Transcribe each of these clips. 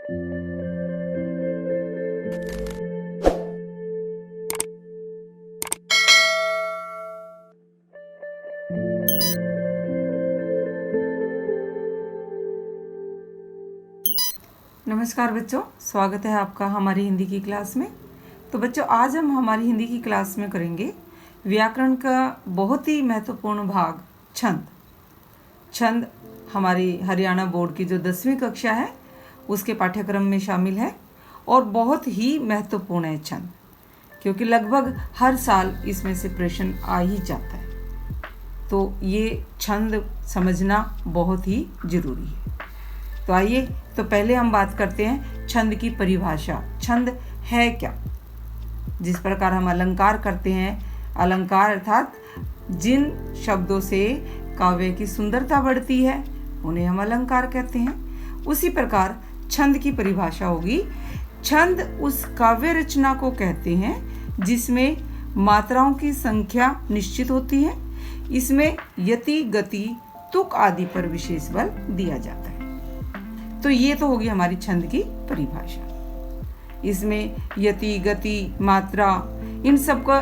नमस्कार बच्चों, स्वागत है आपका हमारी हिंदी की क्लास में। तो बच्चों, आज हम हमारी हिंदी की क्लास में करेंगे व्याकरण का बहुत ही महत्वपूर्ण भाग छंद। छंद हमारी हरियाणा बोर्ड की जो 10वीं कक्षा है उसके पाठ्यक्रम में शामिल है और बहुत ही महत्वपूर्ण है छंद, क्योंकि लगभग हर साल इसमें से प्रश्न आ ही जाता है। तो ये छंद समझना बहुत ही जरूरी है। तो आइए, तो पहले हम बात करते हैं छंद की परिभाषा। छंद है क्या? जिस प्रकार हम अलंकार करते हैं, अलंकार अर्थात जिन शब्दों से काव्य की सुंदरता बढ़ती है उन्हें हम अलंकार कहते हैं। उसी प्रकार छंद की परिभाषा होगी। छंद उस काव्य रचना को कहते हैं जिसमें मात्राओं की संख्या निश्चित होती है। इसमें यति, गति, तुक आदि पर विशेष बल दिया जाता है। तो ये तो होगी हमारी छंद की परिभाषा। इसमें यति, गति, मात्रा, इन सब का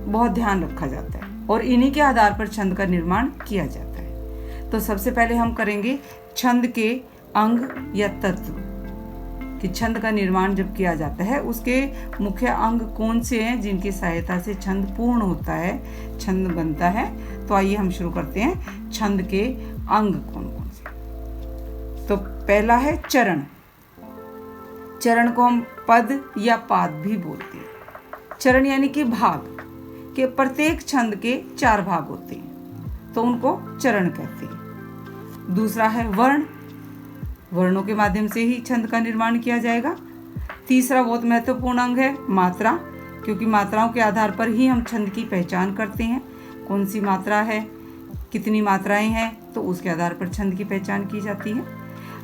बहुत ध्यान रखा जाता है और इन्हीं के आधार पर छंद का निर्माण किया जाता है। तो सबसे पहले हम करेंगे छंद के अंग या तत्व, कि छंद का निर्माण जब किया जाता है उसके मुख्य अंग कौन से हैं जिनकी सहायता से छंद पूर्ण होता है, छंद बनता है। तो आइए हम शुरू करते हैं। छंद के अंग कौन कौन से? तो पहला है चरण। चरण को हम पद या पाद भी बोलते हैं। चरण यानी कि भाग, के प्रत्येक छंद के 4 भाग होते हैं तो उनको चरण कहते हैं। दूसरा है वर्ण। वर्णों के माध्यम से ही छंद का निर्माण किया जाएगा। तीसरा बहुत महत्वपूर्ण अंग है मात्रा, क्योंकि मात्राओं के आधार पर ही हम छंद की पहचान करते हैं। कौन सी मात्रा है, कितनी मात्राएं हैं, तो उसके आधार पर छंद की पहचान की जाती है।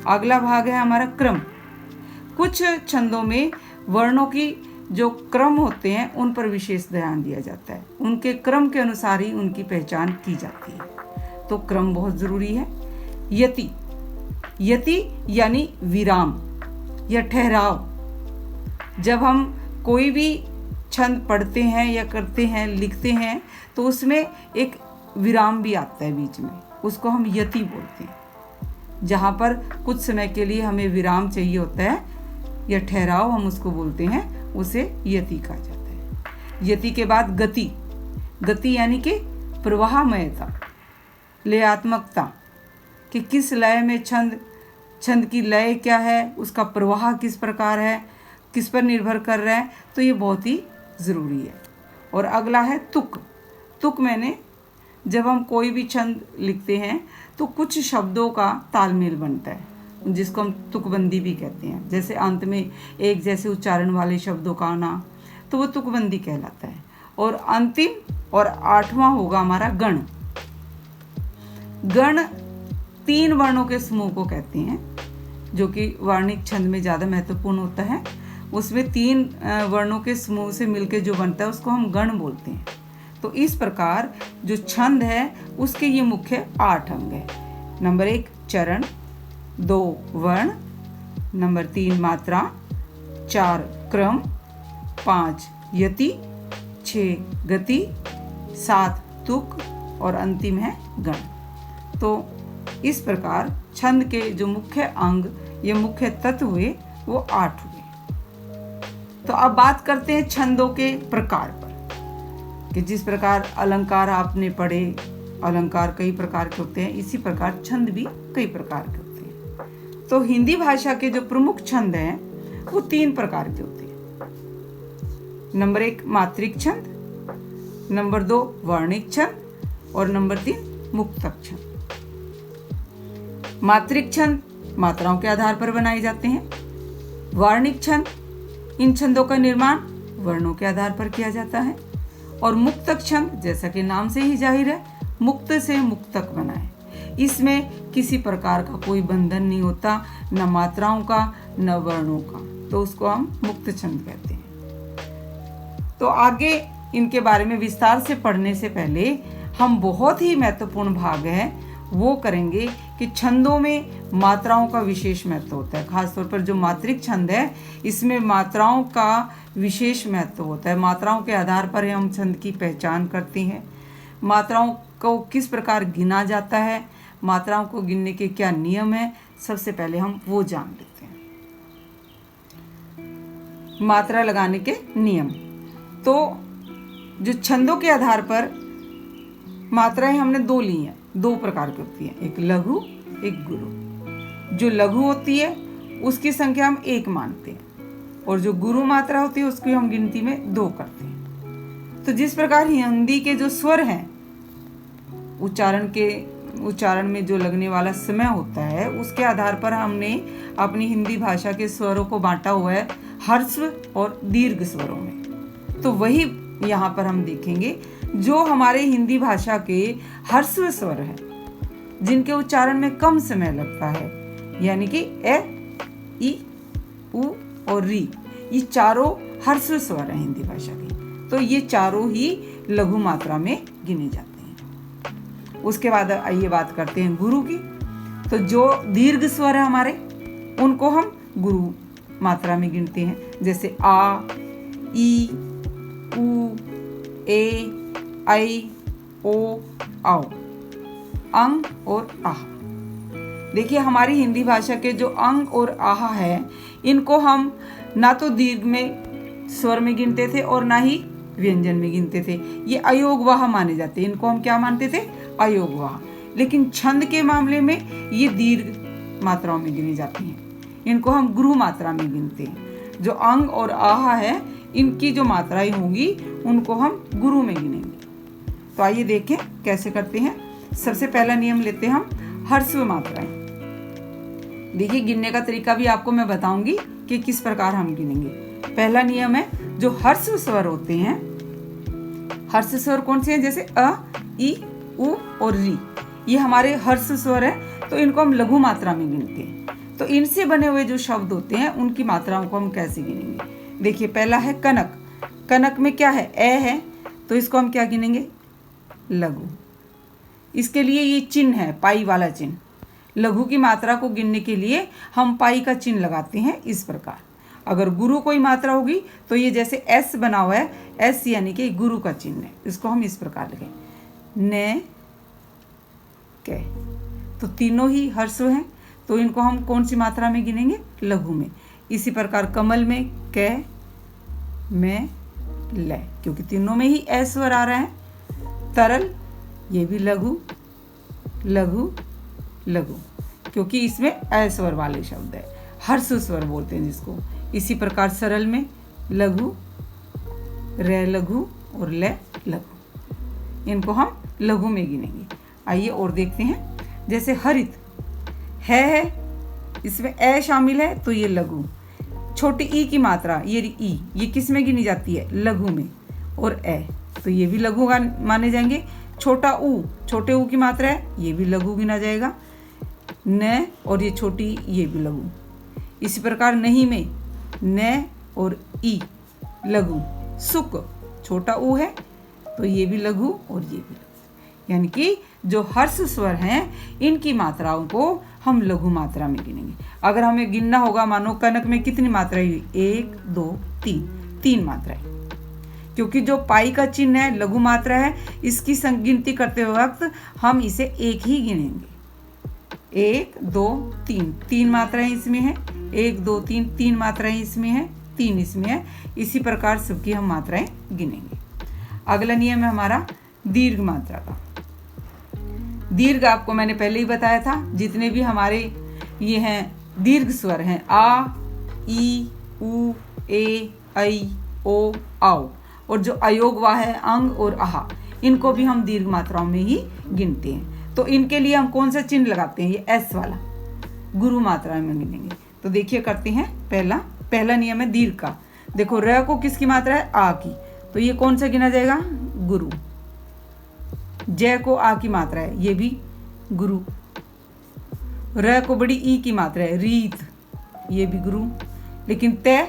अगला भाग है हमारा क्रम। कुछ छंदों में वर्णों की जो क्रम होते हैं उन पर विशेष ध्यान दिया जाता है। उनके क्रम के अनुसार ही उनकी पहचान की जाती है। तो क्रम बहुत जरूरी है। यति, यति यानी विराम या ठहराव। जब हम कोई भी छंद पढ़ते हैं या करते हैं, लिखते हैं, तो उसमें एक विराम भी आता है बीच में, उसको हम यति बोलते हैं। जहाँ पर कुछ समय के लिए हमें विराम चाहिए होता है या ठहराव हम उसको बोलते हैं, उसे यति कहा जाता है। यति के बाद गति। गति यानी कि प्रवाहमयता, लयात्मकता, कि किस लय में छंद की लय क्या है, उसका प्रवाह किस प्रकार है, किस पर निर्भर कर रहा है। तो ये बहुत ही ज़रूरी है। और अगला है तुक। तुक मैंने जब हम कोई भी छंद लिखते हैं तो कुछ शब्दों का तालमेल बनता है, जिसको हम तुकबंदी भी कहते हैं। जैसे अंत में एक जैसे उच्चारण वाले शब्दों का आना, तो वो तुकबंदी कहलाता है। और अंतिम और 8वां होगा हमारा गण। गण 3 वर्णों के समूह को कहते हैं, जो कि वार्णिक छंद में ज़्यादा महत्वपूर्ण होता है। उसमें 3 वर्णों के समूह से मिलकर जो बनता है उसको हम गण बोलते हैं। तो इस प्रकार जो छंद है उसके ये मुख्य 8 अंग है। नंबर 1 चरण, 2 वर्ण, नंबर 3 मात्रा, 4 क्रम, 5 यति, 6 गति, 7 तुक और अंतिम है गण। तो इस प्रकार छंद के जो मुख्य अंग ये मुख्य तत्व हुए वो 8 हुए। तो अब बात करते हैं छंदों के प्रकार पर, कि जिस प्रकार अलंकार आपने पढ़े, अलंकार कई प्रकार के होते हैं, इसी प्रकार छंद भी कई प्रकार के होते हैं। तो हिंदी भाषा के जो प्रमुख छंद हैं वो 3 प्रकार के होते हैं। नंबर 1 मात्रिक छंद, नंबर 2 वर्णिक छंद और नंबर 3 मुक्तक छंद। मात्रिक छंद मात्राओं के आधार पर बनाए जाते हैं। वर्णिक छंद, इन छंदों का निर्माण वर्णों के आधार पर किया जाता है। और मुक्तक छंद, जैसा कि नाम से ही जाहिर है, मुक्त से मुक्तक बना है। इसमें किसी प्रकार का कोई बंधन नहीं होता, न मात्राओं का न वर्णों का, तो उसको हम मुक्त छंद कहते हैं। तो आगे इनके बारे में विस्तार से पढ़ने से पहले हम बहुत ही महत्वपूर्ण भाग है वो करेंगे कि छंदों में मात्राओं का विशेष महत्व होता है। खासतौर पर जो मात्रिक छंद है इसमें मात्राओं का विशेष महत्व होता है। मात्राओं के आधार पर हम छंद की पहचान करते हैं। मात्राओं को किस प्रकार गिना जाता है, मात्राओं को गिनने के क्या नियम है, सबसे पहले हम वो जान लेते हैं। मात्रा लगाने के नियम। तो जो छंदों के आधार पर मात्राएं हमने दो ली हैं, दो प्रकार की होती हैं, एक लघु एक गुरु। जो लघु होती है उसकी संख्या हम 1 मानते हैं और जो गुरु मात्रा होती है उसकी हम गिनती में 2 करते हैं। तो जिस प्रकार हिंदी के जो स्वर हैं, उच्चारण में जो लगने वाला समय होता है उसके आधार पर हमने अपनी हिंदी भाषा के स्वरों को बांटा हुआ है ह्रस्व और दीर्घ स्वरों में। तो वही यहाँ पर हम देखेंगे जो हमारे हिंदी भाषा के ह्रस्व स्वर हैं जिनके उच्चारण में कम समय लगता है, यानी कि ए, ई, उ और री, ये चारों ह्रस्व स्वर हैं हिंदी भाषा के। तो ये चारों ही लघु मात्रा में गिने जाते हैं। उसके बाद आइए बात करते हैं गुरु की। तो जो दीर्घ स्वर है हमारे उनको हम गुरु मात्रा में गिनते हैं, जैसे आ, ई, उ, ए, आई, ओ, आओ, अंग और आह। देखिए हमारी हिंदी भाषा के जो अंग और आह है इनको हम ना तो दीर्घ में स्वर में गिनते थे और ना ही व्यंजन में गिनते थे। ये अयोगवाह माने जाते हैं। इनको हम क्या मानते थे? अयोगवाह। लेकिन छंद के मामले में ये दीर्घ मात्राओं में गिनी जाती हैं। इनको हम गुरु मात्रा में गिनते हैं। जो अंग और आह है इनकी जो मात्राएं होंगी उनको हम गुरु में गिनेंगे। तो आइए देखें कैसे करते हैं। सबसे पहला नियम लेते हैं हम ह्रस्व मात्राएं। देखिए गिनने का तरीका भी आपको मैं बताऊंगी कि किस प्रकार हम गिनेंगे। पहला नियम है जो ह्रस्व स्वर होते हैं। ह्रस्व स्वर कौन से हैं? जैसे अ, ई, उ और री, ये हमारे ह्रस्व स्वर है। तो इनको हम लघु मात्रा में गिनते हैं। तो इनसे बने हुए जो शब्द होते हैं उनकी मात्राओं को हम कैसे गिनेंगे? देखिए पहला है कनक। कनक में क्या है? ए है, तो इसको हम क्या गिनेंगे? लघु। इसके लिए ये चिन्ह है, पाई वाला चिन्ह। लघु की मात्रा को गिनने के लिए हम पाई का चिन्ह लगाते हैं इस प्रकार। अगर गुरु कोई मात्रा होगी तो ये जैसे एस बना हुआ है, एस यानी कि गुरु का चिन्ह है, इसको हम इस प्रकार लिखें, ने, के। तो तीनों ही ह्रस्व हैं, तो इनको हम कौन सी मात्रा में गिनेंगे? लघु में। इसी प्रकार कमल में कै, में, ले, क्योंकि तीनों में ही ए स्वर आ रहा है। तरल, ये भी लघु, लघु, लघु, क्योंकि इसमें ए स्वर वाले शब्द है, ह्रस्व स्वर बोलते हैं जिसको। इसी प्रकार सरल में लघु, रे लघु और ले लघु, इनको हम लघु में गिनेंगे। आइए और देखते हैं। जैसे हरित है, इसमें ए शामिल है तो ये लघु। छोटी ई की मात्रा ये ई, ये किस में गिनी जाती है? लघु में। और ए, तो ये भी लघु माने जाएंगे। छोटा ऊ, छोटे ऊ की मात्रा है, ये भी लघु गिना जाएगा। न और ये छोटी, ये भी लघु। इसी प्रकार नहीं में न और ई लघु। सुक, छोटा ऊ है तो ये भी लघु और ये भी लघु। यानी कि जो ह्रस्व स्वर हैं इनकी मात्राओं को हम लघु मात्रा में गिनेंगे। अगर हमें गिनना होगा, मानो कनक में कितनी मात्राएं हुई? 1, 2, 3, 3 मात्राएं। क्योंकि जो पाई का चिन्ह है लघु मात्रा है, इसकी गिनती करते वक्त हम इसे एक ही गिनेंगे। 1, 2, 3, 3 मात्राएं इसमें है। 1, 2, 3, 3 मात्राएं इसमें है, 3 इसमें है। इसी प्रकार सबकी हम मात्राएं गिनेंगे। अगला नियम है हमारा दीर्घ मात्रा का। दीर्घ आपको मैंने पहले ही बताया था। जितने भी हमारे ये हैं दीर्घ स्वर हैं, आ, ई, उ, ए, ऐ, ओ, आओ, और जो अयोगवाह है अंग और आहा, इनको भी हम दीर्घ मात्राओं में ही गिनते हैं। तो इनके लिए हम कौन सा चिन्ह लगाते हैं? ये एस वाला, गुरु मात्रा में गिनेंगे। तो देखिए करते हैं। पहला नियम है दीर्घ का। देखो र को किसकी मात्रा है? आ की, तो ये कौन सा गिना जाएगा? गुरु। जय को आ की मात्रा है, ये भी गुरु। र को बड़ी ई की मात्रा है, रीत, ये भी गुरु। लेकिन तय,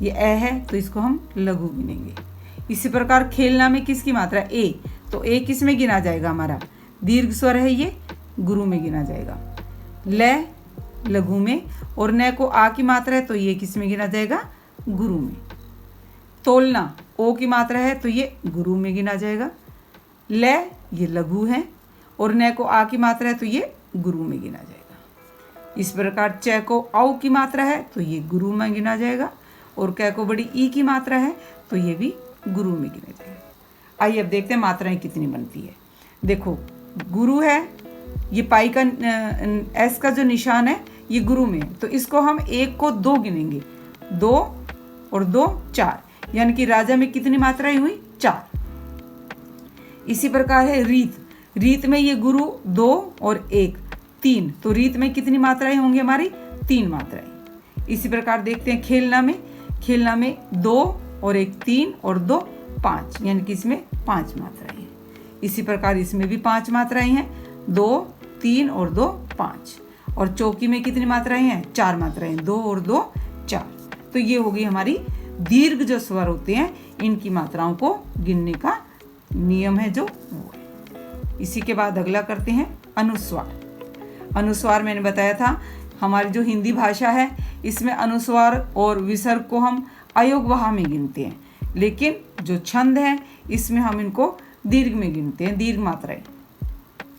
ये ए है तो इसको हम लघु गिनेंगे। इसी प्रकार खेलना में किसकी मात्रा है? ए, तो ए किस में गिना जाएगा हमारा? दीर्घ स्वर है, ये गुरु में गिना जाएगा। ल लघु में, और न को आ की मात्रा है तो ये किस में गिना जाएगा? गुरु में। तोलना ओ की मात्रा है तो ये गुरु में गिना जाएगा। ल ये लघु है, और न को आ की मात्रा है तो ये गुरु में गिना जाएगा। इस प्रकार च को औ की मात्रा है तो ये गुरु में गिना जाएगा, और क को बड़ी ई की मात्रा है तो ये भी गुरु में गिना जाएगा। आइए अब देखते हैं मात्राएं कितनी बनती है। देखो गुरु है, ये पाई का एस का जो निशान है ये गुरु में है, तो इसको हम 1 को 2 गिनेंगे। 2 और 2 4, यानी कि राजा में कितनी मात्राएं हुई? 4। इसी प्रकार है रीत। रीत में ये गुरु 2 और 1 3, तो रीत में कितनी मात्राएं होंगी हमारी? 3 मात्राएं। इसी प्रकार देखते हैं खेलना में। खेलना में 2 और 1 3 और 2 5, यानी कि इसमें 5 मात्राएं हैं। इसी प्रकार इसमें भी 5 मात्राएं हैं, 2 3 और 2 5। और चौकी में कितनी मात्राएं हैं? 4 मात्राएं, 2 और 2 4। तो ये हो गई हमारी दीर्घ जो स्वर होते हैं, इनकी मात्राओं को गिनने का नियम है जो वो है। इसी के बाद अगला करते हैं अनुस्वार। अनुस्वार मैंने बताया था हमारी जो हिंदी भाषा है इसमें अनुस्वार और विसर्ग को हम अयोगवाह में गिनते हैं, लेकिन जो छंद है इसमें हम इनको दीर्घ में गिनते हैं, दीर्घ मात्राएं।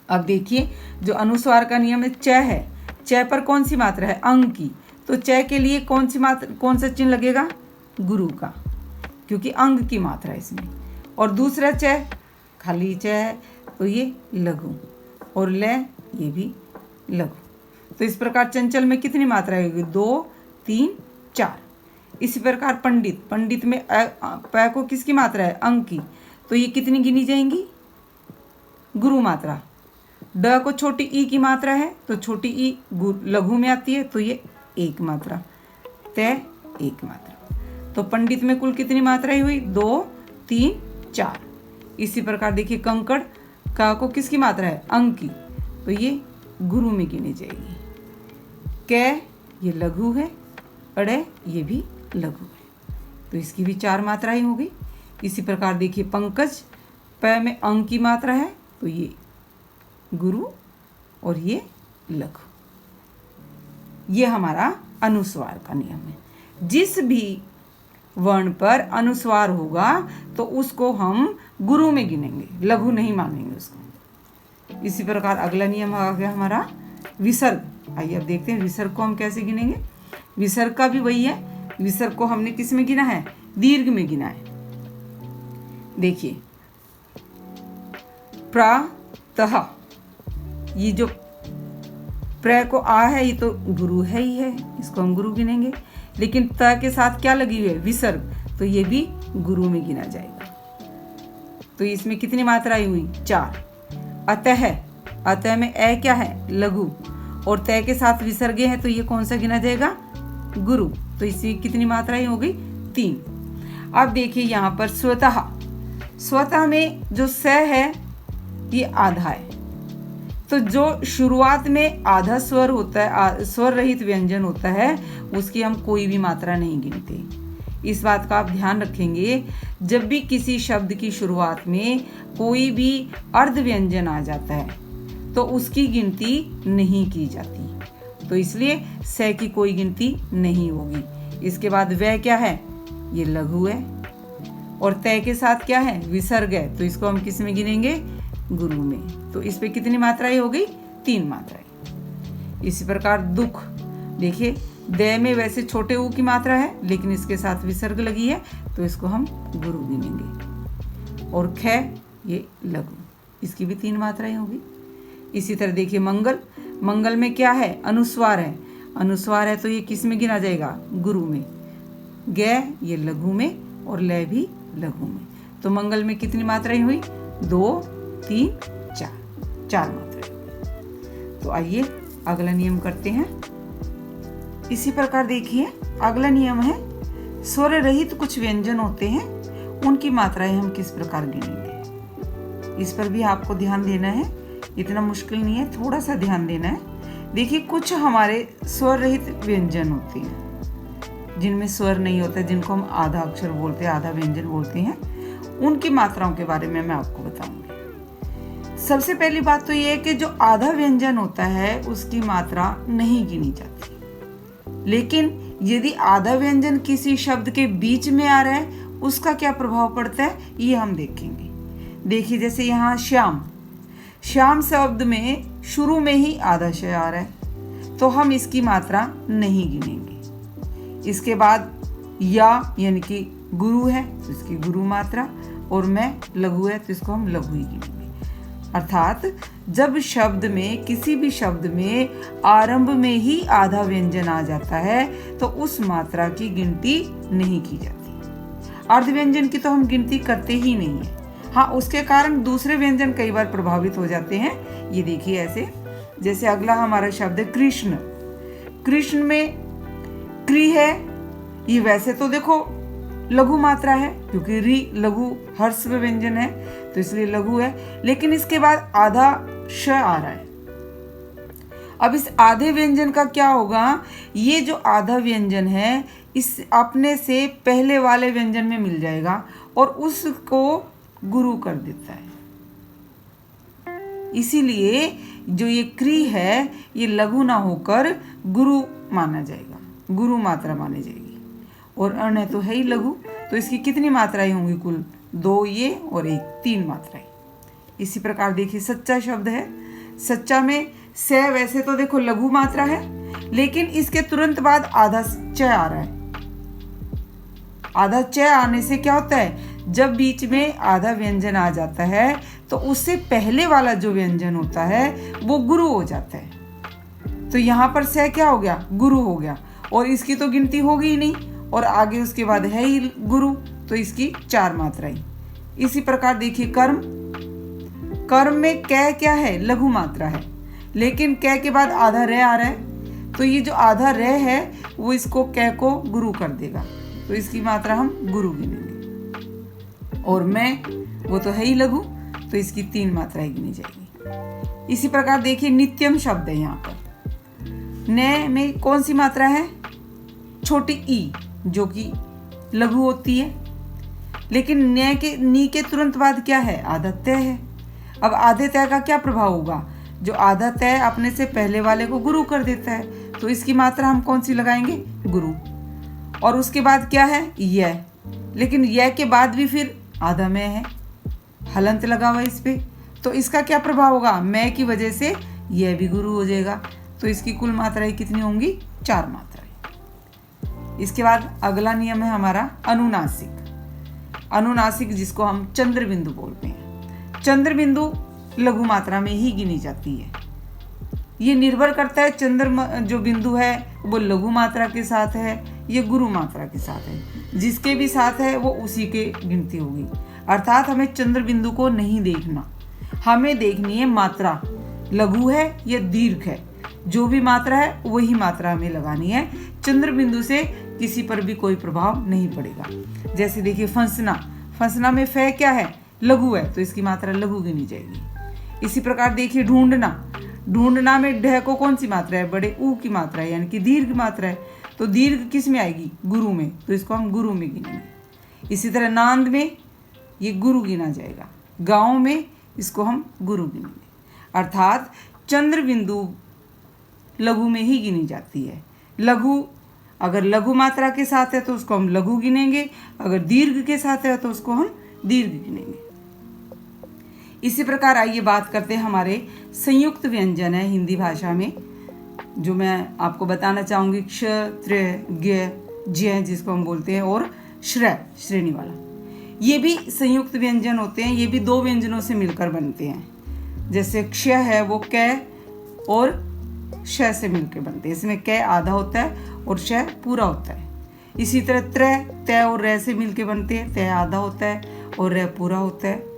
अब देखिए जो अनुस्वार का नियम है, च है, च पर कौन सी मात्रा है? अंग की, तो च के लिए कौन सा चिन्ह लगेगा? गुरु का, क्योंकि अंग की मात्रा है इसमें। और दूसरा च खाली च है तो ये लघु, और ल ये भी लघु। तो इस प्रकार चंचल में कितनी मात्राएं होगी? 2 3 4। इसी प्रकार पंडित, पंडित में प को किसकी मात्रा है? अंग की, तो ये कितनी गिनी जाएंगी? गुरु मात्रा। ड को छोटी ई की मात्रा है तो छोटी ई लघु में आती है, तो ये 1 मात्रा। त 1 मात्रा। तो पंडित में कुल कितनी मात्राएं हुई? 2 3 4। इसी प्रकार देखिए कंकड़, का को किसकी मात्रा है? अंग की, तो ये गुरु में गिनी जाएगी। क ये लघु है, अड़े ये भी लघु है, तो इसकी भी 4 मात्राएं होगी। इसी प्रकार देखिए पंकज, प में अंग की मात्रा है तो ये गुरु और ये लघु। ये हमारा अनुस्वार का नियम है। जिस भी वर्ण पर अनुस्वार होगा तो उसको हम गुरु में गिनेंगे, लघु नहीं मानेंगे उसको। इसी प्रकार अगला नियम आ गया हमारा विसर्ग। आइए अब देखते हैं विसर्ग को हम कैसे गिनेंगे। विसर्ग का भी वही है, विसर्ग को हमने किस में गिना है? दीर्घ में गिना है। देखिए प्रातः, ये जो प्र को आ है ये तो गुरु है ही है, इसको हम गुरु गिनेंगे। लेकिन त के साथ क्या लगी हुई है? विसर्ग, तो ये भी गुरु में गिना जाएगा। तो इसमें कितनी मात्राएं हुई? 4। अतः, अतः में ए क्या है? लघु, और तय के साथ विसर्गे है तो ये कौन सा गिना जाएगा? गुरु। तो इसमें कितनी मात्राएं हो गई? 3। अब देखिए यहाँ पर स्वतः, स्वतः में जो स है ये आधा है, तो जो शुरुआत में आधा स्वर होता है, स्वर रहित व्यंजन होता है, उसकी हम कोई भी मात्रा नहीं गिनते। इस बात का आप ध्यान रखेंगे, जब भी किसी शब्द की शुरुआत में कोई भी अर्ध व्यंजन आ जाता है तो उसकी गिनती नहीं की जाती, तो इसलिए स की कोई गिनती नहीं होगी। इसके बाद वह क्या है? ये लघु है, और तय के साथ क्या है? विसर्ग है, तो इसको हम किस में गिनेंगे? गुरु में। तो इस पे कितनी मात्राएं हो गई? 3 मात्राएं। इसी प्रकार दुख, देखिए द में वैसे छोटे ऊ की मात्रा है, लेकिन इसके साथ विसर्ग लगी है तो इसको हम गुरु गिनेंगे। और ख ये लघु, इसकी भी 3 मात्राएं होगी। इसी तरह देखिए मंगल, मंगल में क्या है? अनुस्वार है, अनुस्वार है तो ये किस में गिना जाएगा? गुरु में। ग ये लघु में, और ल भी लघु में। तो मंगल में कितनी मात्राएं हुई? 2 3 4, 4 मात्राएं। तो आइए अगला नियम करते हैं। इसी प्रकार देखिए अगला नियम है स्वर रहित कुछ व्यंजन होते हैं, उनकी मात्राएं हम किस प्रकार गिनेंगे। इस पर भी आपको ध्यान देना है, इतना मुश्किल नहीं है, थोड़ा सा ध्यान देना है। देखिए कुछ हमारे स्वर रहित व्यंजन होते हैं जिनमें स्वर नहीं होता, जिनको हम आधा अक्षर बोलते हैं, आधा व्यंजन बोलते हैं, उनकी मात्राओं के बारे में मैं आपको बताऊंगी। सबसे पहली बात तो ये है कि जो आधा व्यंजन होता है उसकी मात्रा नहीं गिनी जाती, लेकिन यदि आधा व्यंजन किसी शब्द के बीच में आ रहा है उसका क्या प्रभाव पड़ता है ये हम देखेंगे। देखिए जैसे यहाँ श्याम, श्याम शब्द में शुरू में ही आधा श आ रहा है तो हम इसकी मात्रा नहीं गिनेंगे। इसके बाद या यानी कि गुरु है तो इसकी गुरु मात्रा, और मैं लघु है तो इसको हम लघु ही गिनेंगे। अर्थात जब शब्द में, किसी भी शब्द में आरंभ में ही आधा व्यंजन आ जाता है तो उस मात्रा की गिनती नहीं की जाती। अर्ध व्यंजन की तो हम गिनती करते ही नहीं है। हाँ, उसके कारण दूसरे व्यंजन कई बार प्रभावित हो जाते हैं। ये देखिए ऐसे, जैसे अगला हमारा शब्द है कृष्ण। कृष्ण में क्री है, ये वैसे तो देखो लघु मात्रा है क्योंकि री लघु ह्रस्व व्यंजन है तो इसलिए लघु है, लेकिन इसके बाद आधा श आ रहा है। अब इस आधे व्यंजन का क्या होगा, ये जो आधा व्यंजन है इस अपने से पहले वाले व्यंजन में मिल जाएगा और उसको गुरु कर देता है। इसीलिए जो ये क्री है ये लघु ना होकर गुरु माना जाएगा, गुरु मात्रा मानी जाएगी। और अर्ण तो है ही लघु, तो इसकी कितनी मात्राएं होंगी, कुल 2 ये और 1, 3 मात्राएं। इसी प्रकार देखिए सच्चा शब्द है। सच्चा में से वैसे तो देखो लघु मात्रा है, लेकिन इसके तुरंत बाद आधा च आ रहा है। आधा च आने से क्या होता है, जब बीच में आधा व्यंजन आ जाता है तो उससे पहले वाला जो व्यंजन होता है वो गुरु हो जाता है। तो यहाँ पर से क्या हो गया, गुरु हो गया, और इसकी तो गिनती होगी ही नहीं, और आगे उसके बाद है ही गुरु तो इसकी 4 मात्राएं। इसी प्रकार देखिए कर्म, कर्म में कै क्या है, लघु मात्रा है, लेकिन कै के बाद आधा रे आ रहा है तो ये जो आधा रे है वो इसको कै को गुरु कर देगा, तो इसकी मात्रा हम गुरु गिनेंगे। और मैं वो तो है ही लघु तो इसकी 3 मात्राएं गिनी जाएगी। इसी प्रकार देखिए नित्यम शब्द है, यहाँ पर न में कौन सी मात्रा है, छोटी ई जो कि लघु होती है, लेकिन न्याय के नी के तुरंत बाद क्या है, आधा तय है। अब आधे तय का क्या प्रभाव होगा, जो आधा तय अपने से पहले वाले को गुरु कर देता है तो इसकी मात्रा हम कौन सी लगाएंगे, गुरु। और उसके बाद क्या है, यह, लेकिन यह के बाद भी फिर आधा में है, हलंत लगा हुआ इस पे, तो इसका क्या प्रभाव होगा, मैं की वजह से यह भी गुरु हो जाएगा, तो इसकी कुल मात्राएं कितनी होंगी, 4 मात्राएं। इसके बाद अगला नियम है हमारा अनुनासिक। अनुनासिक जिसको हम चंद्र बिंदु बोलते हैं। चंद्र बिंदु लघु मात्रा में ही गिनी जाती है। ये निर्भर करता है चंद्र जो बिंदु है वो लघु मात्रा के साथ है, ये गुरु मात्रा के साथ है। जिसके भी साथ है वो उसी के गिनती होगी। अर्थात हमें चंद्र बिंदु को नहीं देखना, हमें देखनी है मात्रा लघु है या दीर्घ है, जो भी मात्रा है वही मात्रा हमें लगानी है। चंद्र बिंदु से किसी पर भी कोई प्रभाव नहीं पड़ेगा। जैसे देखिए फंसना, फंसना में फे क्या है, लघु है तो इसकी मात्रा लघु गिनी जाएगी। इसी प्रकार देखिए ढूंढना, ढूंढना में ढह को कौन सी मात्रा है, बड़े ऊ की मात्रा है, यानी कि दीर्घ मात्रा है, तो दीर्घ किस में आएगी, गुरु में, तो इसको हम गुरु में गिनेंगे। इसी तरह नांद में ये गुरु गिना जाएगा, गाँव में इसको हम गुरु गिनेंगे। अर्थात चंद्र बिंदु लघु में ही गिनी जाती है। लघु अगर लघु मात्रा के साथ है तो उसको हम लघु गिनेंगे, अगर दीर्घ के साथ है तो उसको हम दीर्घ गिनेंगे। इसी प्रकार आइए बात करते हैं हमारे संयुक्त व्यंजन है हिंदी भाषा में, जो मैं आपको बताना चाहूँगी। क्ष, त्र, ज्ञ, ज्य जिसको हम बोलते हैं, और श्र श्रेणी वाला, ये भी संयुक्त व्यंजन होते हैं। ये भी 2 व्यंजनों से मिलकर बनते हैं। जैसे क्ष है वो कै और श से मिलकर बनते हैं, इसमें कै आधा होता है और श पूरा होता है। इसी तरह त्र, तय और रे से मिलकर बनते हैं, तय आधा होता है और रे पूरा होता है।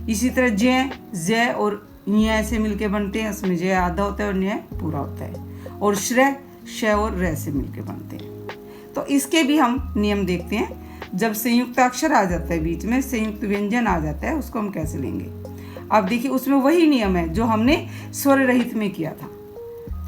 इसी तरह जय, जय और न्याय से मिलकर बनते हैं, उसमें जय आधा होता है और न्याय पूरा होता है। और श्रय, श और रे से मिलकर बनते हैं। तो इसके भी हम नियम देखते हैं। जब संयुक्त अक्षर आ जाता है बीच में, संयुक्त व्यंजन आ जाता है, उसको हम कैसे लेंगे। अब देखिए उसमें वही नियम है जो हमने स्वर रहित में किया था।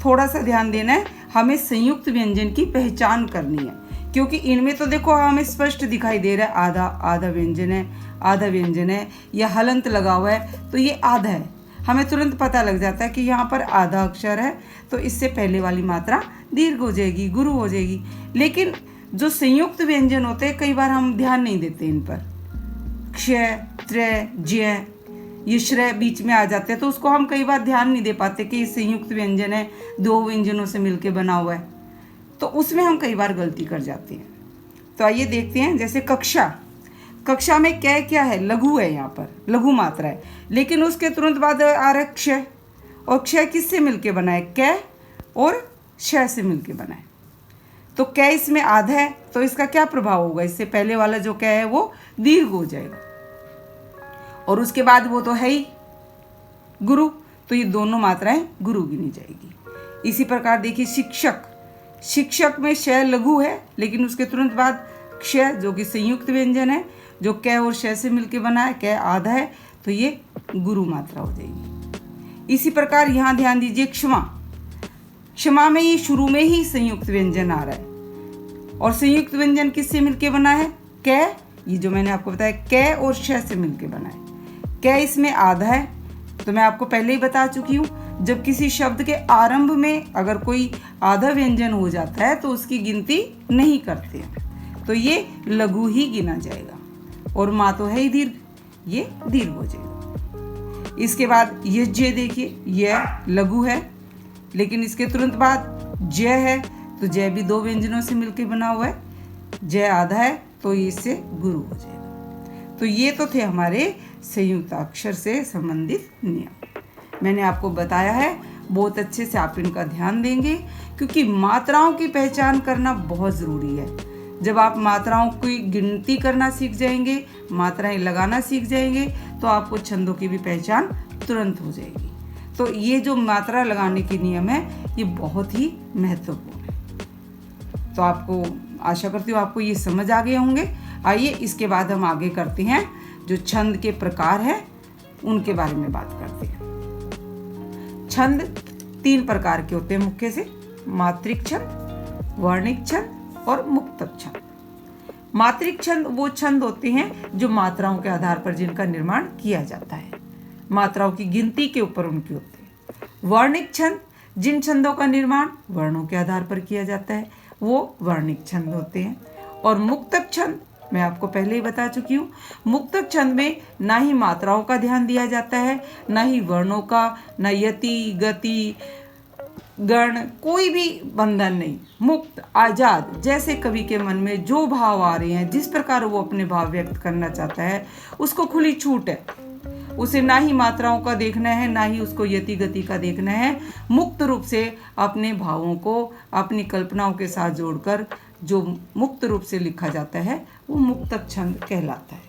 थोड़ा सा ध्यान देना है, हमें संयुक्त व्यंजन की पहचान करनी है, क्योंकि इनमें तो देखो हमें स्पष्ट दिखाई दे रहा है आधा आधा व्यंजन है, आधा व्यंजन है, या हलंत लगा हुआ है तो ये आधा है। हमें तुरंत पता लग जाता है कि यहाँ पर आधा अक्षर है, तो इससे पहले वाली मात्रा दीर्घ हो जाएगी, गुरु हो जाएगी। लेकिन जो संयुक्त व्यंजन होते हैं कई बार हम ध्यान नहीं देते इन पर। क्षय, त्रय, ज्य, ये श्रय बीच में आ जाते हैं, तो उसको हम कई बार ध्यान नहीं दे पाते कि ये संयुक्त व्यंजन है, दो व्यंजनों से मिलकर बना हुआ है, तो उसमें हम कई बार गलती कर जाते हैं। तो आइए देखते हैं। जैसे कक्षा, कक्षा में कै क्या है? लघु है, यहाँ पर लघु मात्रा है। लेकिन उसके तुरंत बाद आ रहा है क्षय, और क्षय किससे मिलके बना है? कै और क्षय से मिलके बना है। तो कै इसमें आधा है, तो इसका क्या प्रभाव होगा? इससे पहले वाला जो कै है वो दीर्घ हो जाएगा, और उसके बाद वो तो है ही गुरु, तो ये दोनों मात्राएं गुरु गिनी जाएगी। इसी प्रकार देखिए शिक्षक, शिक्षक में क्षय लघु है, लेकिन उसके तुरंत बाद क्षय जो कि संयुक्त व्यंजन है, जो कै और क्षय से मिलकर बना है, कै आधा है, तो ये गुरु मात्रा हो जाएगी। इसी प्रकार यहाँ ध्यान दीजिए क्षमा, क्षमा में ये शुरू में ही संयुक्त व्यंजन आ रहा है, और संयुक्त व्यंजन किससे मिलकर बना है? कै, ये जो मैंने आपको बताया कै और क्षय से मिलकर बना है। कै इसमें आधा है, तो मैं आपको पहले ही बता चुकी हूँ, जब किसी शब्द के आरंभ में अगर कोई आधा व्यंजन हो जाता है तो उसकी गिनती नहीं करते हैं, तो ये लघु ही गिना जाएगा, और माँ तो है ही दीर्घ, ये दीर्घ हो जाएगा। इसके बाद ये जय, देखिए यह लघु है, लेकिन इसके तुरंत बाद जय है, तो जय भी दो व्यंजनों से मिलकर बना हुआ है, जय आधा है, तो इससे गुरु हो जाएगा। तो ये तो थे हमारे संयुक्त अक्षर से संबंधित नियम। मैंने आपको बताया है, बहुत अच्छे से आप इनका ध्यान देंगे, क्योंकि मात्राओं की पहचान करना बहुत ज़रूरी है। जब आप मात्राओं की गिनती करना सीख जाएंगे, मात्राएं लगाना सीख जाएंगे, तो आपको छंदों की भी पहचान तुरंत हो जाएगी। तो ये जो मात्रा लगाने के नियम है, ये बहुत ही महत्वपूर्ण है। तो आपको आशा करती हूँ आपको ये समझ आ गए होंगे। आइए इसके बाद हम आगे करते हैं, जो छंद के प्रकार हैं उनके बारे में बात करते हैं। छंद 3 प्रकार के होते हैं मुख्य से, मात्रिक छंद, वर्णिक छंद और मुक्तक छंद। मात्रिक छंद वो छंद होते हैं जो मात्राओं के आधार पर जिनका निर्माण किया जाता है, मात्राओं की गिनती के ऊपर उनके होते हैं। वर्णिक छंद, जिन छंदों का निर्माण वर्णों के आधार पर किया जाता है, वो वर्णिक छंद होते हैं। और मुक्तक छंद मैं आपको पहले ही बता चुकी हूँ, मुक्तक छंद में ना ही मात्राओं का ध्यान दिया जाता है, ना ही वर्णों का, ना यति, गति, गण, कोई भी बंधन नहीं, मुक्त, आजाद, जैसे कवि के मन में जो भाव आ रहे हैं, जिस प्रकार वो अपने भाव व्यक्त करना चाहता है, उसको खुली छूट है। उसे ना ही मात्राओं का देखना है, ना ही उसको यति गति का देखना है। मुक्त रूप से अपने भावों को अपनी कल्पनाओं के साथ जोड़कर जो मुक्त रूप से लिखा जाता है, वो मुक्तक छंद कहलाता है।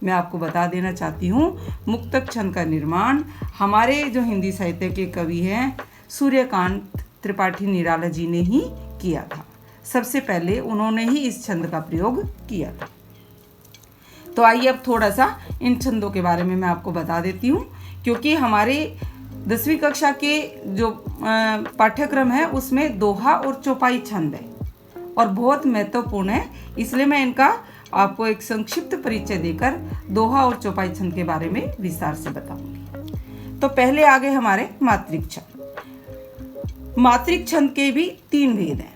मैं आपको बता देना चाहती हूँ, मुक्तक छंद का निर्माण हमारे जो हिंदी साहित्य के कवि हैं सूर्यकांत त्रिपाठी निराला जी ने ही किया था। सबसे पहले उन्होंने ही इस छंद का प्रयोग किया था। तो आइए अब थोड़ा सा इन छंदों के बारे में मैं आपको बता देती हूँ, क्योंकि हमारे 10वीं कक्षा के जो पाठ्यक्रम है उसमें दोहा और चौपाई छंद है और बहुत महत्वपूर्ण है, इसलिए मैं इनका आपको एक संक्षिप्त परिचय देकर दोहा और चौपाई छंद के बारे में विस्तार से बताऊंगी। तो पहले आ गए हमारे मात्रिक छंद। मात्रिक छंद के भी 3 भेद हैं,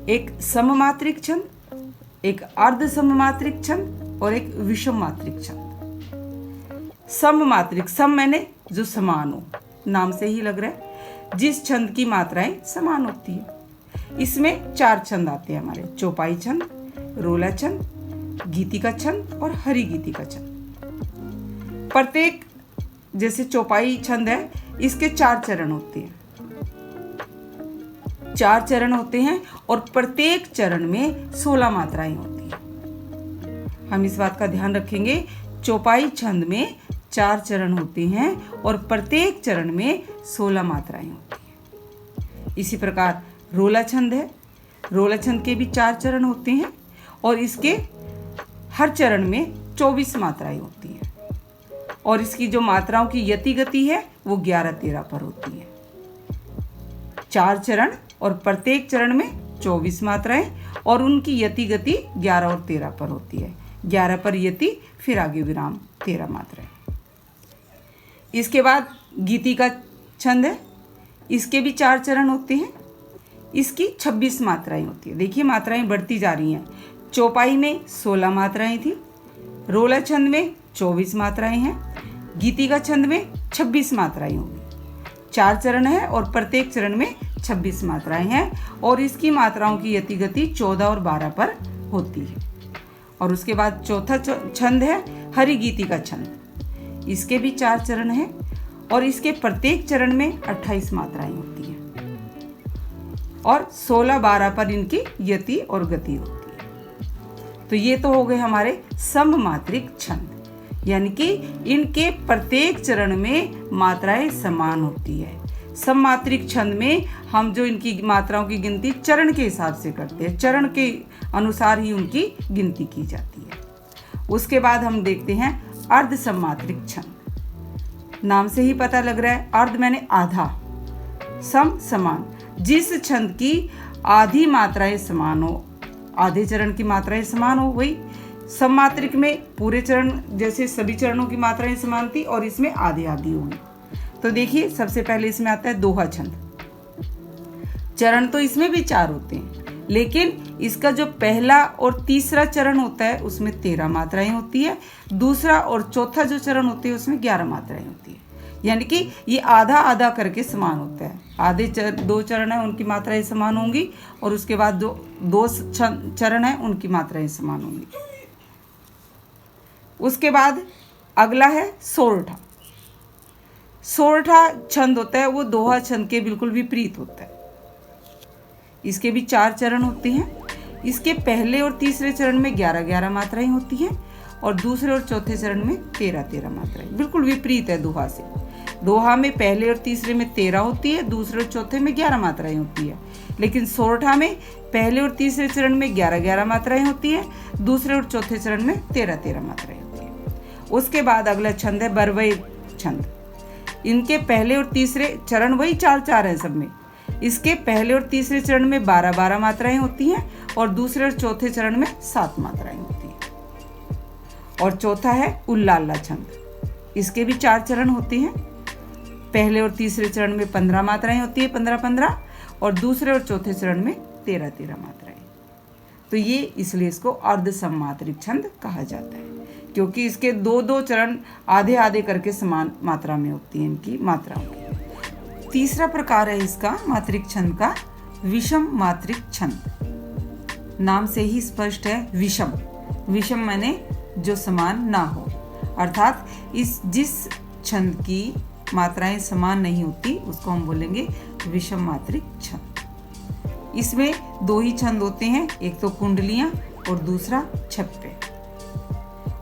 एक सममात्रिक छंद, एक अर्ध सममात्रिक छंद और एक विषम मात्रिक छंद। सममात्रिक, सम मैंने जो समान हो, नाम से ही लग रहा है, जिस छंद की मात्राएं समान होती है। इसमें 4 छंद आते हैं हमारे, चौपाई छंद, रोला छंद, गीतिका छंद और हरि गीतिका छंद। प्रत्येक, जैसे चौपाई छंद है, इसके 4 चरण होते हैं, 4 चरण होते हैं और प्रत्येक चरण में 16 मात्राएं होती हैं। हम इस बात का ध्यान रखेंगे, चौपाई छंद में 4 चरण होते हैं और प्रत्येक चरण में 16 मात्राएं होती हैं। इसी प्रकार रोला छंद है, रोला छंद के भी 4 चरण होते हैं और इसके हर चरण में 24 मात्राएं होती हैं और इसकी जो मात्राओं की यति गति है वो 11-13 पर होती है। 4 चरण और प्रत्येक चरण में 24 मात्राएं और उनकी यति गति 11 और 13 पर होती है। 11 पर यति, फिर आगे विराम, 13 मात्राएं। इसके बाद गीति का छंद है, इसके भी 4 चरण होते हैं। इसकी 26 मात्राएं होती है। देखिए मात्राएं बढ़ती जा रही हैं। चौपाई में 16 मात्राएं थी, रोला छंद में 24 मात्राएं हैं, गीति का छंद में 26 मात्राएं होंगी। 4 चरण है और प्रत्येक चरण में 26 मात्राएं हैं और इसकी मात्राओं की यति गति 14 और 12 पर होती है। और उसके बाद चौथा छंद है हरि गीति का छंद। इसके भी 4 चरण हैं और इसके प्रत्येक चरण में 28 मात्राएं होती हैं और 16-12 पर इनकी यति और गति होती है। तो ये तो हो गए हमारे सममात्रिक छंद, यानी कि इनके प्रत्येक चरण में मात्राएं समान होती है। सममात्रिक छंद में हम जो इनकी मात्राओं की गिनती चरण के हिसाब से करते हैं, चरण के अनुसार ही उनकी गिनती की जाती है। उसके बाद हम देखते हैं अर्ध सममात्रिक छंद। नाम से ही पता लग रहा है, अर्ध मैंने आधा, सम समान। जिस छंद की आधी मात्राएं समान हो, आधे चरण की मात्राएं समान हो, वही सममात्रिक में पूरे चरण जैसे सभी चरणों की मात्राएं समान थी और इसमें आधी आधी होगी। तो देखिए सबसे पहले इसमें आता है दोहा छंद। चरण तो इसमें भी 4 होते हैं, लेकिन इसका जो पहला और तीसरा चरण होता है उसमें 13 मात्राएं होती है। दूसरा और चौथा जो चरण होते हैं उसमें 11 मात्राएं होती है, यानी कि ये आधा आधा करके समान होता है। आधे 2 चरण है उनकी मात्राएं समान होंगी और उसके बाद जो 2 चरण है उनकी मात्राएं समान होंगी। उसके बाद अगला है सोरठा। सोरठा छंद होता है वो दोहा छंद के बिल्कुल विपरीत होता है। इसके भी 4 चरण होते हैं। इसके पहले और तीसरे चरण में 11-11 मात्राएं होती हैं और दूसरे और चौथे चरण में 13-13 मात्राएं। बिल्कुल विपरीत है दोहा से। दोहा में पहले और तीसरे में 13 होती है, दूसरे और चौथे में 11 मात्राएं होती है, लेकिन सोरठा में पहले और तीसरे चरण में 11-11 मात्राएं होती है, दूसरे और चौथे चरण में 13-13 मात्राएं होती है। उसके बाद अगला छंद है बरवई छंद। इनके पहले और तीसरे चरण वही 4-4 हैं सब में। इसके पहले और तीसरे चरण में 12-12 मात्राएं होती हैं और दूसरे और चौथे चरण में 7 मात्राएं होती हैं। और चौथा है उल्लाला छंद। इसके भी 4 चरण होते हैं। पहले और तीसरे चरण में 15 मात्राएं होती है, 15-15, और दूसरे और चौथे चरण में 13-13 मात्राएं। तो ये इसलिए इसको अर्ध सममात्रिक छंद कहा जाता है, क्योंकि इसके 2-2 चरण आधे आधे करके समान मात्रा में होती है इनकी मात्राओं की। तीसरा प्रकार है इसका मात्रिक छंद का विषम मात्रिक छंद। नाम से ही स्पष्ट है विषम। विषम माने जो समान ना हो, अर्थात जिस छंद की मात्राएं समान नहीं होती उसको हम बोलेंगे विषम मात्रिक छंद। इसमें 2 ही छंद होते हैं, एक तो कुंडलियां और दूसरा छप्पे।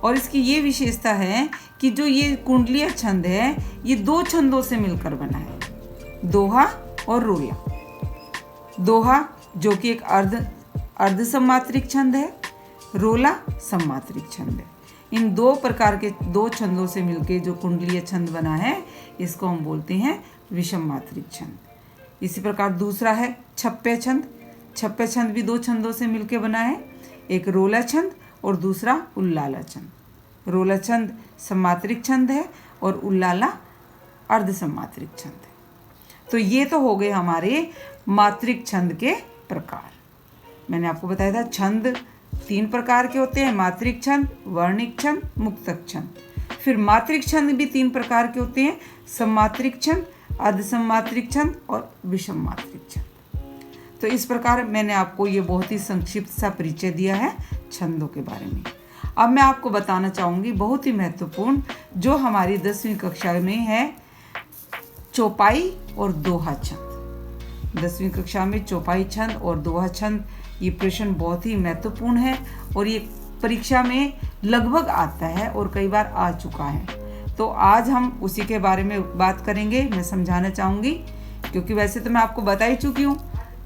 और इसकी ये विशेषता है कि जो ये कुंडलिया छंद है ये 2 छंदों से मिलकर बना है, दोहा और रोला। दोहा जो कि एक अर्ध सममात्रिक छंद है, रोला सममात्रिक छंद है। इन 2 प्रकार के 2 छंदों से मिलकर जो कुंडलीय छंद बना है इसको हम बोलते हैं विषम मात्रिक छंद। इसी प्रकार दूसरा है छप्पे छंद। छप्पे छंद भी 2 छंदों से मिलकर बना है, एक रोला छंद और दूसरा उल्लाला छंद। रोला छंद सममात्रिक छंद है और उल्लाला अर्ध सममात्रिक छंद है। तो ये तो हो गए हमारे मात्रिक छंद के प्रकार। मैंने आपको बताया था छंद 3 प्रकार के होते हैं, मात्रिक छंद, वर्णिक छंद, मुक्तक छंद। फिर मात्रिक छंद भी 3 प्रकार के होते हैं, सममात्रिक छंद, अर्ध सममात्रिक छंद और विषम मात्रिक छंद। तो इस प्रकार मैंने आपको ये बहुत ही संक्षिप्त सा परिचय दिया है छंदों के बारे में। अब मैं आपको बताना चाहूँगी बहुत ही महत्वपूर्ण जो हमारी 10वीं कक्षा में है, चौपाई और दोहा छंद। 10वीं कक्षा में चौपाई छंद और दोहा छंद ये प्रश्न बहुत ही महत्वपूर्ण है और ये परीक्षा में लगभग आता है और कई बार आ चुका है। तो आज हम उसी के बारे में बात करेंगे। मैं समझाना चाहूँगी, क्योंकि वैसे तो मैं आपको बता ही चुकी हूँ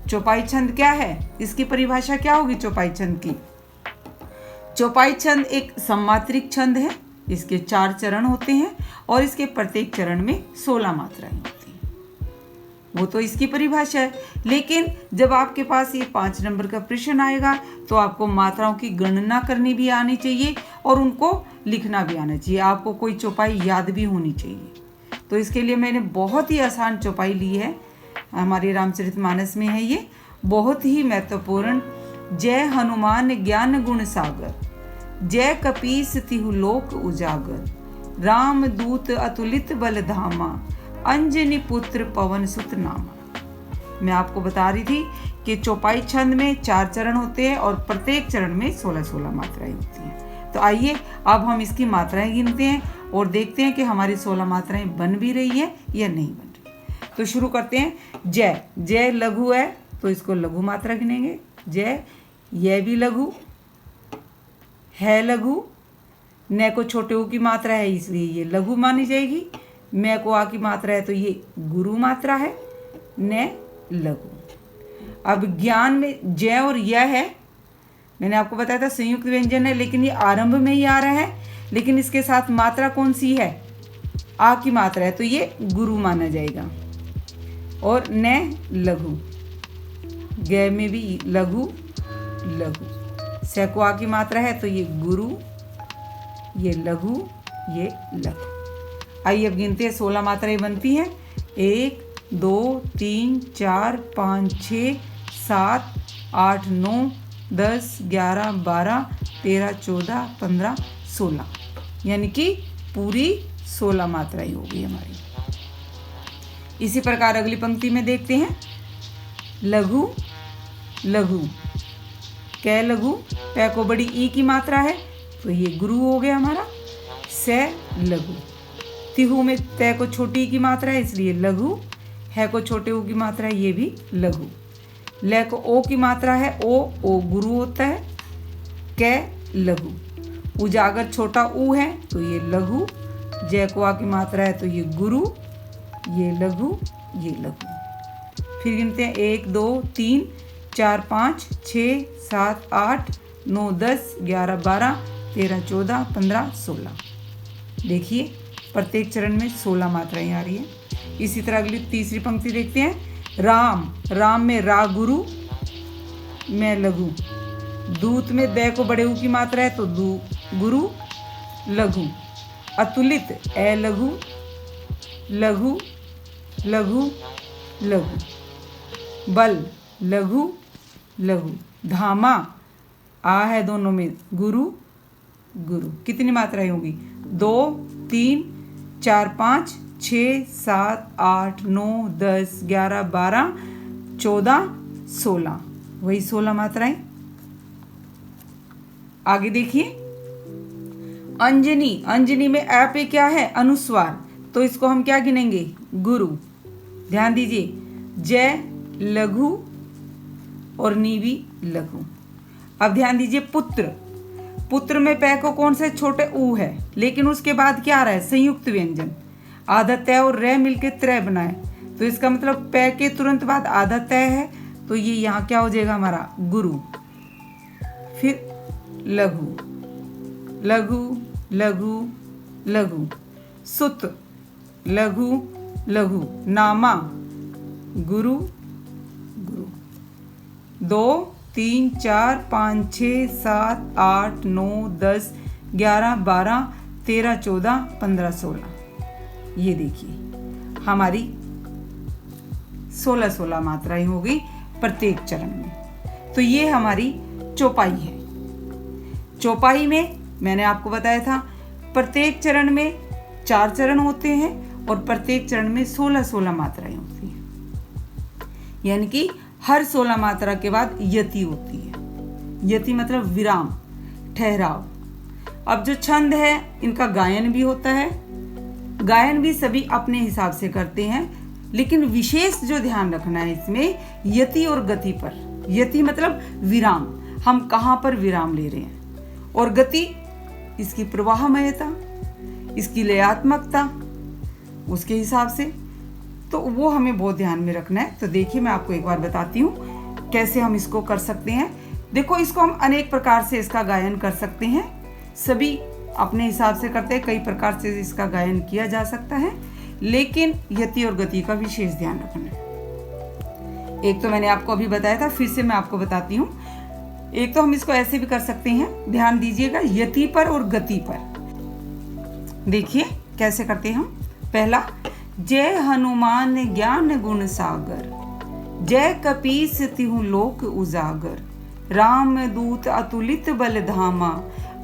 चौपाई छंद क्या है, इसकी परिभाषा क्या होगी चौपाई छंद की। चौपाई छंद एक सममात्रिक छंद है, इसके 4 चरण होते हैं और इसके प्रत्येक चरण में 16 मात्राएं होती हैं। वो तो इसकी परिभाषा है, लेकिन जब आपके पास ये 5 नंबर का प्रश्न आएगा तो आपको मात्राओं की गणना करनी भी आनी चाहिए और उनको लिखना भी आना चाहिए। आपको कोई चौपाई याद भी होनी चाहिए, तो इसके लिए मैंने बहुत ही आसान चौपाई ली है, हमारे रामचरितमानस में है ये, बहुत ही महत्वपूर्ण। जय हनुमान ज्ञान गुण सागर, जय कपीस तिहु लोक उजागर, राम दूत अतुलित बल धामा, अंजनी पुत्र पवन सुत नामा। मैं आपको बता रही थी कि चौपाई छंद में 4 चरण होते हैं और प्रत्येक चरण में 16-16 मात्राएं होती हैं। तो आइए अब हम इसकी मात्राएं गिनते हैं और देखते हैं कि हमारी 16 मात्राएं बन भी रही है या नहीं बन रही। तो शुरू करते हैं। जय, जय लघु है तो इसको लघु मात्रा गिनेंगे। जय, यह भी लघु है, लघु। न को छोटे ऊ की मात्रा है इसलिए ये लघु मानी जाएगी। मैं को आ की मात्रा है तो ये गुरु मात्रा है, न लघु। अब ज्ञान में जय और यह है, मैंने आपको बताया था संयुक्त व्यंजन है, लेकिन ये आरंभ में ही आ रहा है, लेकिन इसके साथ मात्रा कौन सी है, आ की मात्रा है, तो ये गुरु माना जाएगा। और न लघु, ग में भी लघु, लघु। से को आ की मात्रा है तो ये गुरु, ये लघु, ये लघु। आइए अब गिनते हैं 16 मात्राएं बनती हैं। 1 2 3 4 5 6 7 8 9 10 11 12 13 14 15 16, यानी कि पूरी 16 मात्राएं हो गई हमारी। इसी प्रकार अगली पंक्ति में देखते हैं। लघु, लघु, कै लघु, पै को बड़ी ई की मात्रा है तो ये गुरु हो गया हमारा। से लघु, तिहु में तै को छोटी ई की मात्रा है इसलिए लघु, है को छोटे ऊ की मात्रा है ये भी लघु। ल को ओ की मात्रा है, ओ गुरु होता है। कै लघु, उजागर छोटा ऊ है तो ये लघु। जय को आ की मात्रा है तो ये गुरु, ये लघु, ये लघु। फिर गिनते हैं 1 2 3 4 5 6 7 8 9 10 11 12 13 14 15 16। देखिए प्रत्येक चरण में 16 मात्राएं आ रही हैं। इसी तरह अगली तीसरी पंक्ति देखते हैं। राम, राम में रा गुरु, मैं लघु। दूत में दै को बड़े ऊ की मात्रा है तो दू गुरु, लघु। अतुलित, ए लघु, लघु, लघु, लघु। बल, लघु, लघु। धामा, आ है दोनों में गुरु, गुरु। कितनी मात्राएं होंगी? 2 3 4 5 6 7 8 9 10 11 12 14 16, वही 16 मात्राएं। आगे देखिए। अंजनी, अंजनी में ऐ पे क्या है? अनुस्वार, तो इसको हम क्या गिनेंगे? गुरु। ध्यान दीजिए, जय लघु और नी भी लघु। अब ध्यान दीजिए पुत्र, पुत्र में पै को कौन से छोटे ऊ है, लेकिन उसके बाद क्या आ रहा है? संयुक्त व्यंजन। आधा तय और रे मिलके त्रय बनाए, तो इसका मतलब पै के तुरंत बाद आधा तय है तो ये यहाँ क्या हो जाएगा हमारा? गुरु। फिर लघु, लघु, लघु, लघु। सुत, लघु, लघु। नामा, गुरु, गुरु। 2 3 4 5 6 7 8 9 10 11 12 13 14 15 16। ये देखिए हमारी 16-16 मात्राएं हो गई प्रत्येक चरण में। तो ये हमारी चौपाई है। चौपाई में मैंने आपको बताया था प्रत्येक चरण में 4 चरण होते हैं और प्रत्येक चरण में 16-16 मात्राएं होती हैं, यानी कि हर 16 मात्रा के बाद यति होती है। यति मतलब विराम, ठहराव। अब जो छंद है इनका गायन भी होता है, गायन भी सभी अपने हिसाब से करते हैं, लेकिन विशेष जो ध्यान रखना है इसमें यति और गति पर। यति मतलब विराम, हम कहाँ पर विराम ले रहे हैं, और गति इसकी प्रवाहमयता, इसकी लयात्मकता, उसके हिसाब से, तो वो हमें बहुत ध्यान में रखना है। तो देखिए मैं आपको एक बार बताती हूँ कैसे हम इसको कर सकते हैं। देखो इसको हम अनेक प्रकार से इसका गायन कर सकते हैं, सभी अपने हिसाब से करते हैं, कई प्रकार से इसका गायन किया जा सकता है, लेकिन यति और गति का विशेष ध्यान रखना है। एक तो मैंने आपको अभी बताया था, फिर से मैं आपको बताती हूँ। एक तो हम इसको ऐसे भी कर सकते हैं, ध्यान दीजिएगा यति पर और गति पर। देखिए कैसे करते हैं हम। पहला, जय हनुमान ज्ञान गुण सागर, जय कपीस तिहु लोक उजागर, राम दूत अतुलित बल धामा,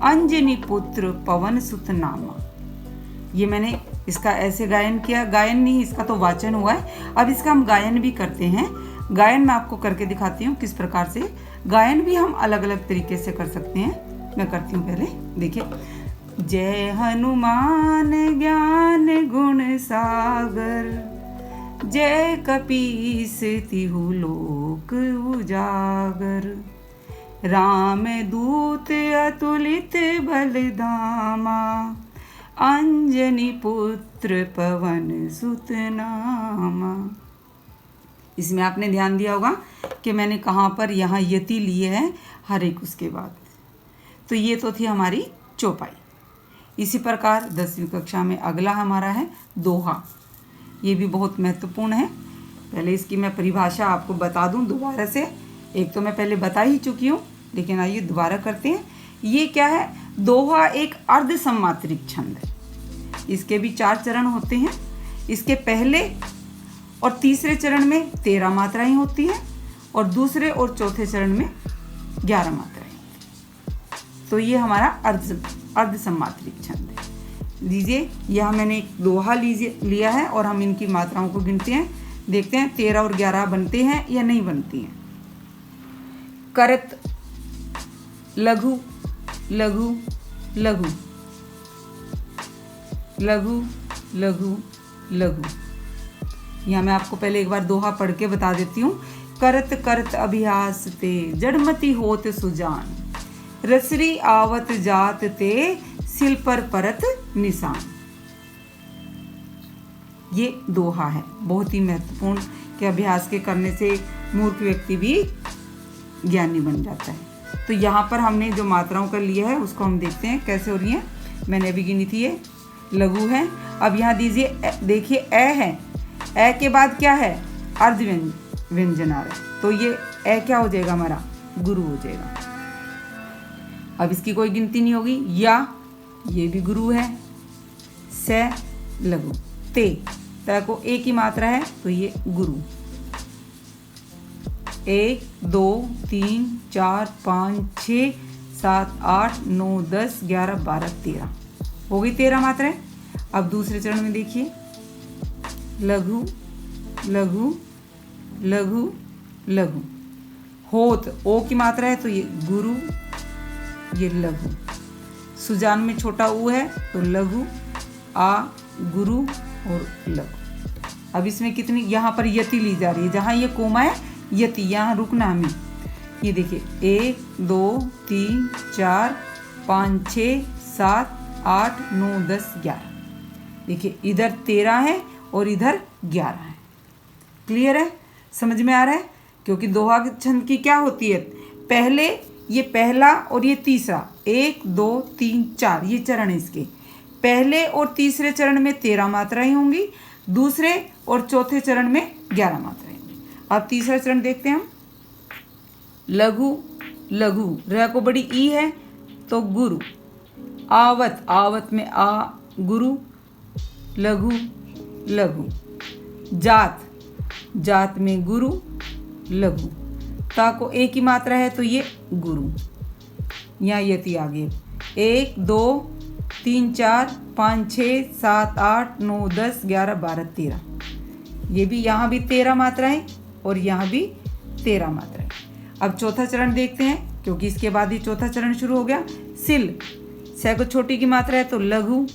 अंजनी पुत्र पवन सुत नामा। ये मैंने इसका ऐसे गायन किया, गायन नहीं इसका तो वाचन हुआ है। अब इसका हम गायन भी करते हैं। गायन मैं आपको करके दिखाती हूँ किस प्रकार से। गायन भी हम अलग अलग तरीके से कर सकते हैं। मैं करती हूँ पहले, देखिए। जय हनुमान ज्ञान गुण सागर, जय कपीस तिहु लोक उजागर, राम दूत अतुलित बल धामा, अंजनी पुत्र पवन सुत नामा। इसमें आपने ध्यान दिया होगा कि मैंने कहाँ पर यहाँ यति लिए हैं हर एक उसके बाद। तो ये तो थी हमारी चौपाई। इसी प्रकार 10वीं कक्षा में अगला हमारा है दोहा। ये भी बहुत महत्वपूर्ण है। पहले इसकी मैं परिभाषा आपको बता दूं दोबारा से। एक तो मैं पहले बता ही चुकी हूँ, लेकिन आइए दोबारा करते हैं। ये क्या है? दोहा एक अर्ध सम्मात्रिक छंद है। इसके भी 4 चरण होते हैं। इसके पहले और तीसरे चरण में 13 मात्राएं होती हैं और दूसरे और चौथे चरण में 11 मात्राएं। तो ये हमारा अर्ध सम्मात्रिक छंद है। लीजिए, यह मैंने एक दोहा लिया है और हम इनकी मात्राओं को गिनते हैं। देखते हैं 13 और 11 बनते हैं या नहीं बनती हैं। करत, लघु लघु लघु, लघु लघु लघु। यहाँ मैं आपको पहले एक बार दोहा पढ़ के बता देती हूँ। करत करत अभ्यास ते, जड़मति होत सुजान, रसरी आवत जात ते, सिल पर परत निशान। ये दोहा है, बहुत ही महत्वपूर्ण कि अभ्यास के करने से मूर्ख व्यक्ति भी ज्ञानी बन जाता है। तो यहाँ पर हमने जो मात्राओं का लिया है उसको हम देखते हैं कैसे हो रही है। मैंने अभी गिनी थी, ये लघु है। अब यहाँ दीजिए, देखिए ए है, ए के बाद क्या है? अर्ध व्यंजन आ रहा है। तो ये ए क्या हो जाएगा? हमारा गुरु हो जाएगा। अब इसकी कोई गिनती नहीं होगी। या, ये भी गुरु है। से लघु, ते को ए की मात्रा है तो ये गुरु। 1 2 3 4 5 6 7 8 9 10 11 12 13 हो गई 13 मात्राएं। अब दूसरे चरण में देखिए, लघु लघु लघु लघु, होत ओ की मात्रा है तो ये गुरु, ये लघु। सुजान में छोटा ऊ है तो लघु, आ गुरु और लघु। अब इसमें कितनी, यहाँ पर यति ली जा रही है। जहाँ ये कोमा है यति, यहाँ रुकना हमें। ये देखिए 1 2 3 4 5 6 7 8 9 10 11। देखिए इधर 13 है और इधर 11 है। क्लियर है? समझ में आ रहा है? क्योंकि दोहा छंद की क्या होती है? पहले ये पहला और ये तीसरा, 1 2 3 4 ये चरण है इसके। पहले और तीसरे चरण में 13 मात्राएं होंगी, दूसरे और चौथे चरण में 11 मात्राएं होंगी। अब तीसरा चरण देखते हैं हम। लघु लघु, र को बड़ी ई है तो गुरु। आवत, आवत में आ गुरु, लघु लघु। जात, जात में गुरु, लघु। ता को ए की मात्रा है तो ये गुरु। यहाँ यति आ गए। 1 2 3 4 5 6 7 8 9 10 11 12 13। ये भी, यहाँ भी 13 मात्राएं और यहाँ भी 13 मात्राएं। अब चौथा चरण देखते हैं, क्योंकि इसके बाद ही चौथा चरण शुरू हो गया। सिल, से को छोटी की मात्रा है तो लघु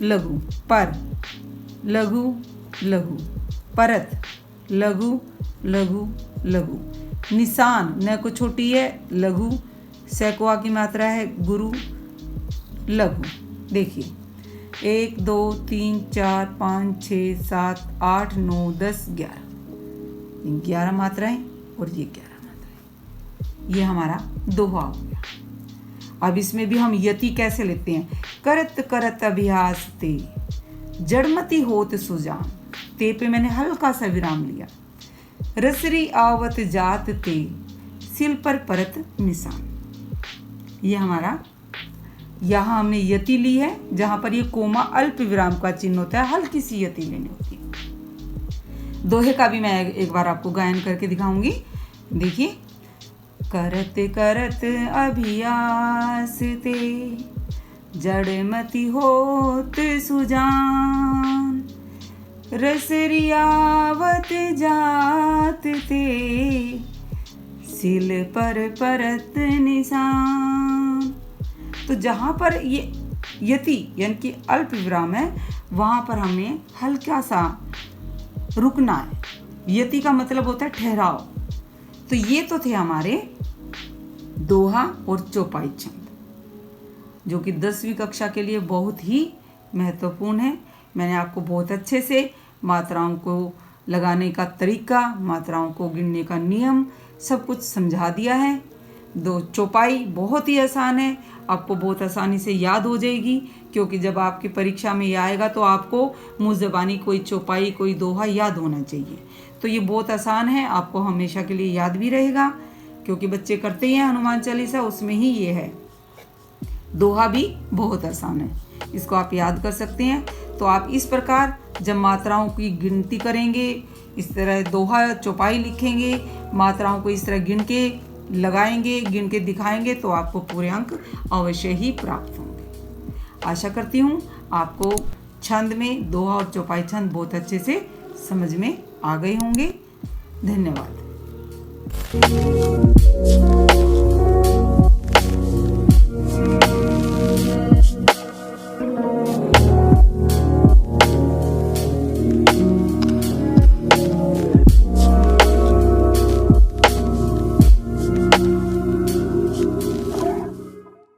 लघु। पर, लघु लघु। परत, लघु लघु लघु। निशान, न को छोटी है लघु, से को आ की मात्रा है गुरु, लघु। देखिए 1 2 3 4 5 6 7 8 9 10 11। 11 मात्राएं और ये 11 मात्राएं। ये हमारा दोहा हो गया। अब इसमें भी हम यति कैसे लेते हैं? करत करत अभ्यास ते, जड़मति होत सुजान। ते पे मैंने हल्का सा विराम लिया। रसरी आवत जात ते, सिल पर परत निशान। ये हमारा यहाँ हमने यति ली है, जहाँ पर ये कोमा अल्प विराम का चिन्ह होता है, हल्की सी यति लेनी होती है। दोहे का भी मैं एक बार आपको गायन करके दिखाऊंगी। देखिए, करत करत अभियास ते जड़मति होत सुजान, रसरियावत जात ते सिल पर परत निशान। तो जहाँ पर ये यति यानी कि अल्प विराम है, वहाँ पर हमें हल्का सा रुकना है। यति का मतलब होता है ठहराव। तो ये तो थे हमारे दोहा और चौपाई छंद, जो कि 10वीं कक्षा के लिए बहुत ही महत्वपूर्ण है। मैंने आपको बहुत अच्छे से मात्राओं को लगाने का तरीका, मात्राओं को गिनने का नियम सब कुछ समझा दिया है। चौपाई बहुत ही आसान है, आपको बहुत आसानी से याद हो जाएगी, क्योंकि जब आपकी परीक्षा में ये आएगा तो आपको मुँह ज़बानी कोई चौपाई, कोई दोहा याद होना चाहिए। तो ये बहुत आसान है, आपको हमेशा के लिए याद भी रहेगा, क्योंकि बच्चे करते ही हैं हनुमान चालीसा, उसमें ही ये है। दोहा भी बहुत आसान है, इसको आप याद कर सकते हैं। तो आप इस प्रकार जब मात्राओं की गिनती करेंगे, इस तरह दोहा चौपाई लिखेंगे, मात्राओं को इस तरह गिन के लगाएंगे, गिन के दिखाएंगे, तो आपको पूरे अंक अवश्य ही प्राप्त होंगे। आशा करती हूँ आपको छंद में दोहा और चौपाई छंद बहुत अच्छे से समझ में आ गए होंगे। धन्यवाद।